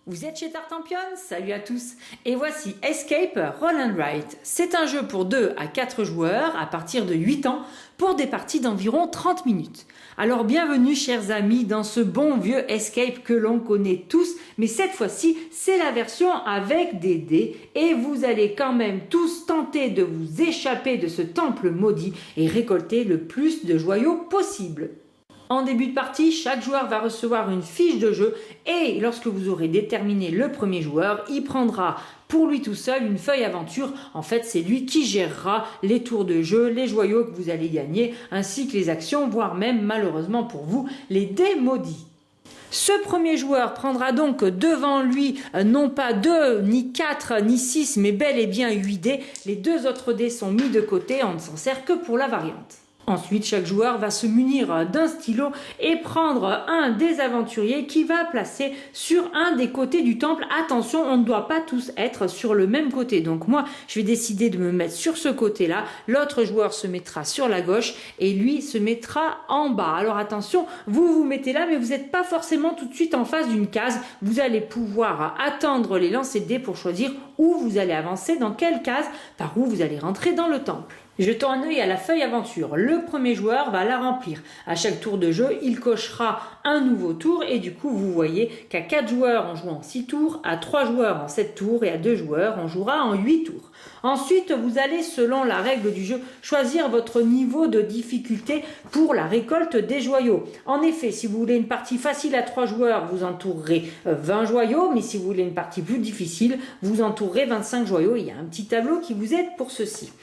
Vous êtes chez Tartampion? Salut à tous! Et voici Escape Roll and Write. C'est un jeu pour 2 à 4 joueurs à partir de 8 ans pour des parties d'environ 30 minutes. Alors bienvenue chers amis dans ce bon vieux Escape que l'on connaît tous, mais cette fois-ci c'est la version avec des dés et vous allez quand même tous tenter de vous échapper de ce temple maudit et récolter le plus de joyaux possible. En début de partie, chaque joueur va recevoir une fiche de jeu et lorsque vous aurez déterminé le premier joueur, il prendra pour lui tout seul une feuille aventure. En fait, c'est lui qui gérera les tours de jeu, les joyaux que vous allez gagner, ainsi que les actions, voire même malheureusement pour vous, les dés maudits. Ce premier joueur prendra donc devant lui non pas 2, ni 4, ni 6, mais bel et bien 8 dés. Les 2 autres dés sont mis de côté, on ne s'en sert que pour la variante. Ensuite, chaque joueur va se munir d'un stylo et prendre un des aventuriers qui va placer sur un des côtés du temple. Attention, on ne doit pas tous être sur le même côté. Donc moi, je vais décider de me mettre sur ce côté-là. L'autre joueur se mettra sur la gauche et lui se mettra en bas. Alors attention, vous vous mettez là, mais vous n'êtes pas forcément tout de suite en face d'une case. Vous allez pouvoir attendre les lancers de dés pour choisir où vous allez avancer, dans quelle case, par où vous allez rentrer dans le temple. Jetons un œil à la feuille aventure. Le premier joueur va la remplir. À chaque tour de jeu, il cochera un nouveau tour et du coup, vous voyez qu'à 4 joueurs, on joue en 6 tours, à 3 joueurs en 7 tours et à 2 joueurs, on jouera en 8 tours. Ensuite, vous allez, selon la règle du jeu, choisir votre niveau de difficulté pour la récolte des joyaux. En effet, si vous voulez une partie facile à 3 joueurs, vous entourerez 20 joyaux, mais si vous voulez une partie plus difficile, vous entourerez 25 joyaux. Il y a un petit tableau qui vous aide pour ceci.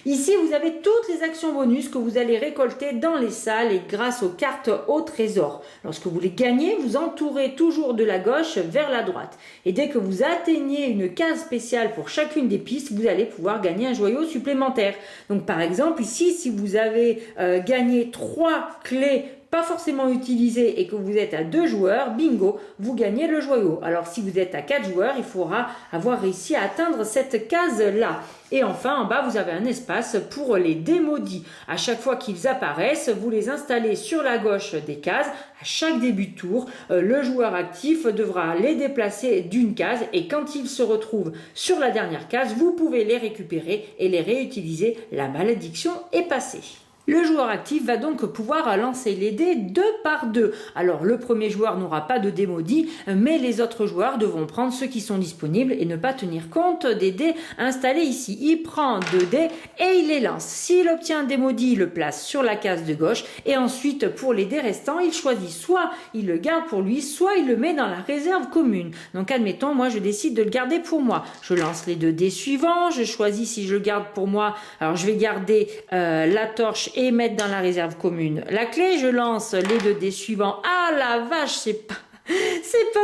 Ici, vous avez toutes les actions bonus que vous allez récolter dans les salles et grâce aux cartes au trésor. Lorsque vous les gagnez, vous entourez toujours de la gauche vers la droite. Et dès que vous atteignez une case spéciale pour chacune des pistes, vous allez pouvoir gagner un joyau supplémentaire. Donc par exemple, ici, si vous avez gagné 3 clés pas forcément utilisé et que vous êtes à 2 joueurs, bingo, vous gagnez le joyau. Alors si vous êtes à 4 joueurs, il faudra avoir réussi à atteindre cette case-là. Et enfin, en bas, vous avez un espace pour les dés maudits. À chaque fois qu'ils apparaissent, vous les installez sur la gauche des cases. À chaque début de tour, le joueur actif devra les déplacer d'une case et quand ils se retrouvent sur la dernière case, vous pouvez les récupérer et les réutiliser. La malédiction est passée. Le joueur actif va donc pouvoir lancer les dés 2 par 2. Alors le premier joueur n'aura pas de dés maudits, mais les autres joueurs devront prendre ceux qui sont disponibles et ne pas tenir compte des dés installés ici. Il prend 2 dés et il les lance. S'il obtient un dé maudit, il le place sur la case de gauche et ensuite pour les dés restants, il choisit soit il le garde pour lui, soit il le met dans la réserve commune. Donc admettons, moi je décide de le garder pour moi. Je lance les 2 dés suivants, je choisis si je le garde pour moi. Alors je vais garder la torche et mettre dans la réserve commune la clé. Je lance les 2 dés suivants. Ah la vache, c'est pas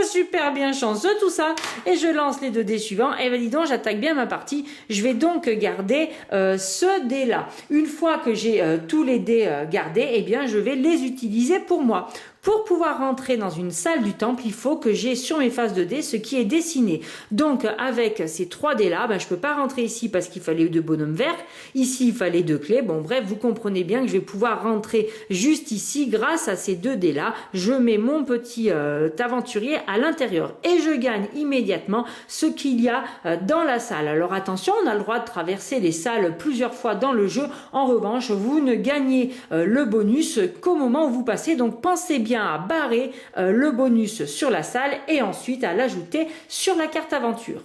super bien chanceux tout ça. Et je lance les 2 dés suivants. Et ben dis donc, j'attaque bien ma partie. Je vais donc garder ce dé là. Une fois que j'ai tous les dés gardés, eh bien je vais les utiliser pour moi. Pour pouvoir rentrer dans une salle du temple, il faut que j'ai sur mes faces de dés ce qui est dessiné. Donc avec ces 3 dés là, je peux pas rentrer ici parce qu'il fallait 2 bonhommes verts. Ici, il fallait 2 clés. Bon bref, vous comprenez bien que je vais pouvoir rentrer juste ici grâce à ces 2 dés là. Je mets mon petit aventurier à l'intérieur et je gagne immédiatement ce qu'il y a dans la salle. Alors attention, on a le droit de traverser les salles plusieurs fois dans le jeu. En revanche, vous ne gagnez le bonus qu'au moment où vous passez. Donc pensez bien à barrer le bonus sur la salle et ensuite à l'ajouter sur la carte aventure.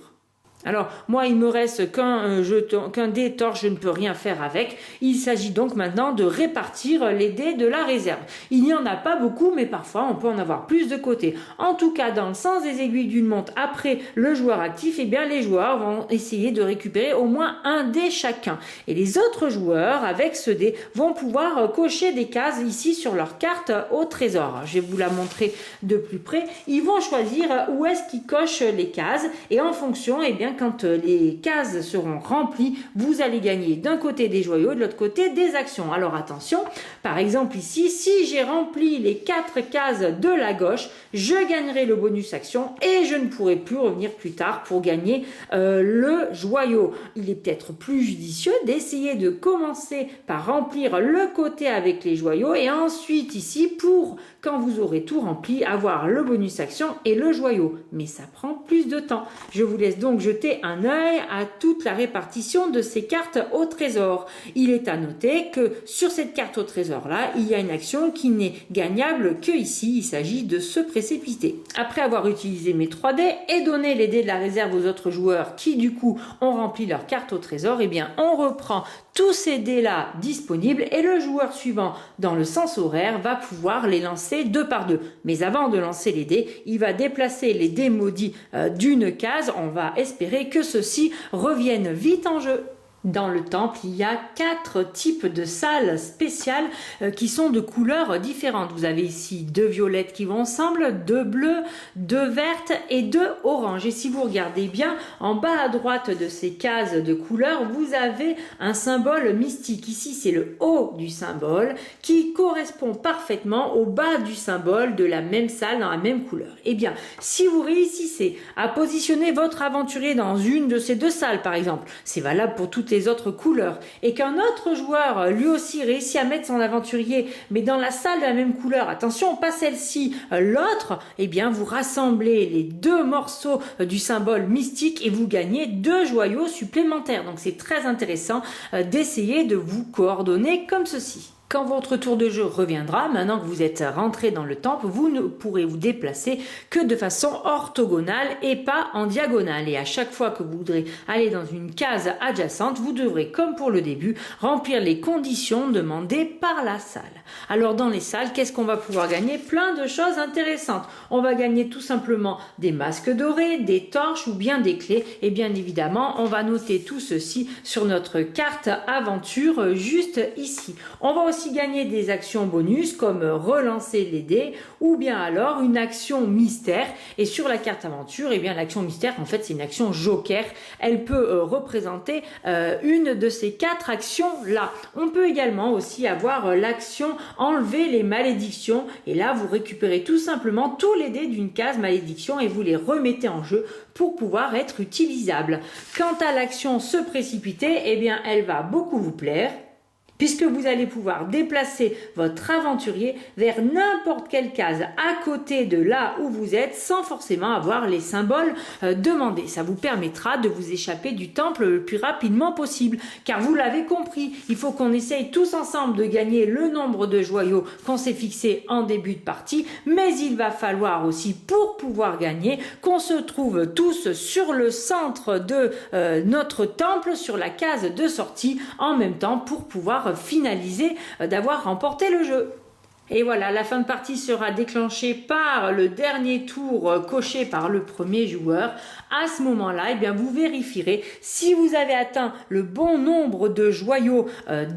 Alors, moi, il me reste qu'un dé torche, je ne peux rien faire avec. Il s'agit donc maintenant de répartir les dés de la réserve. Il n'y en a pas beaucoup, mais parfois, on peut en avoir plus de côté. En tout cas, dans le sens des aiguilles d'une montre, après le joueur actif, eh bien, les joueurs vont essayer de récupérer au moins un dé chacun. Et les autres joueurs, avec ce dé, vont pouvoir cocher des cases ici sur leur carte au trésor. Alors, je vais vous la montrer de plus près. Ils vont choisir où est-ce qu'ils cochent les cases et en fonction, eh bien, bien, quand les cases seront remplies, vous allez gagner d'un côté des joyaux, de l'autre côté des actions. Alors attention, par exemple ici, si j'ai rempli les 4 cases de la gauche, je gagnerai le bonus action et je ne pourrai plus revenir plus tard pour gagner le joyau. Il est peut-être plus judicieux d'essayer de commencer par remplir le côté avec les joyaux et ensuite ici, pour quand vous aurez tout rempli, avoir le bonus action et le joyau. Mais ça prend plus de temps. Je vous laisse donc jeter un œil à toute la répartition de ces cartes au trésor. Il est à noter que sur cette carte au trésor là, il y a une action qui n'est gagnable que ici. Il s'agit de se précipiter. Après avoir utilisé mes 3 dés et donné les dés de la réserve aux autres joueurs qui du coup ont rempli leur carte au trésor, eh bien on reprend tous ces dés là disponibles et le joueur suivant dans le sens horaire va pouvoir les lancer 2 par 2. Mais avant de lancer les dés, il va déplacer les dés maudits d'une case. On va espérer que ceux-ci reviennent vite en jeu. Dans le temple, il y a 4 types de salles spéciales qui sont de couleurs différentes. Vous avez ici 2 violettes qui vont ensemble, 2 bleues, 2 vertes et 2 oranges. Et si vous regardez bien, en bas à droite de ces cases de couleurs, vous avez un symbole mystique. Ici, c'est le haut du symbole qui correspond parfaitement au bas du symbole de la même salle dans la même couleur. Eh bien, si vous réussissez à positionner votre aventurier dans une de ces 2 salles, par exemple, c'est valable pour toutes les autres couleurs, et qu'un autre joueur lui aussi réussit à mettre son aventurier mais dans la salle de la même couleur, attention pas celle-ci, l'autre, eh bien vous rassemblez les 2 morceaux du symbole mystique et vous gagnez 2 joyaux supplémentaires. Donc c'est très intéressant d'essayer de vous coordonner comme ceci. Quand votre tour de jeu reviendra, maintenant que vous êtes rentré dans le temple, vous ne pourrez vous déplacer que de façon orthogonale et pas en diagonale. Et à chaque fois que vous voudrez aller dans une case adjacente, vous devrez, comme pour le début, remplir les conditions demandées par la salle. Alors dans les salles, qu'est-ce qu'on va pouvoir gagner? Plein de choses intéressantes. On va gagner tout simplement des masques dorés, des torches ou bien des clés. Et bien évidemment, on va noter tout ceci sur notre carte aventure juste ici. On va aussi gagner des actions bonus comme relancer les dés ou bien alors une action mystère. Et sur la carte aventure, eh bien l'action mystère, en fait, c'est une action joker. Elle peut représenter une de ces 4 actions là. On peut également aussi avoir l'action enlever les malédictions. Et là, vous récupérez tout simplement tous les dés d'une case malédiction et vous les remettez en jeu pour pouvoir être utilisables. Quant à l'action se précipiter, eh bien elle va beaucoup vous plaire, puisque vous allez pouvoir déplacer votre aventurier vers n'importe quelle case à côté de là où vous êtes sans forcément avoir les symboles demandés. Ça vous permettra de vous échapper du temple le plus rapidement possible, car vous l'avez compris, il faut qu'on essaye tous ensemble de gagner le nombre de joyaux qu'on s'est fixé en début de partie, mais il va falloir aussi, pour pouvoir gagner, qu'on se trouve tous sur le centre de notre temple, sur la case de sortie, en même temps pour pouvoir finaliser d'avoir remporté le jeu. Et voilà, la fin de partie sera déclenchée par le dernier tour coché par le premier joueur. À ce moment-là, eh bien, vous vérifierez si vous avez atteint le bon nombre de joyaux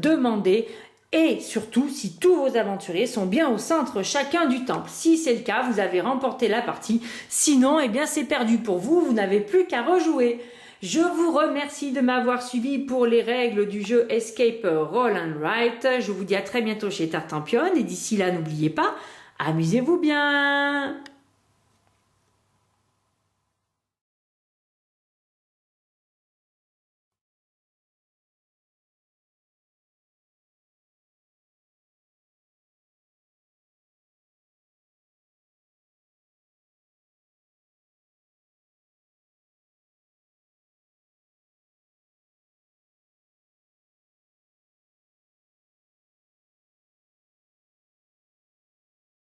demandés. Et surtout, si tous vos aventuriers sont bien au centre chacun du temple. Si c'est le cas, vous avez remporté la partie. Sinon, eh bien, c'est perdu pour vous. Vous n'avez plus qu'à rejouer. Je vous remercie de m'avoir suivi pour les règles du jeu Escape Roll and Write. Je vous dis à très bientôt chez Tartampion et d'ici là, n'oubliez pas, amusez-vous bien!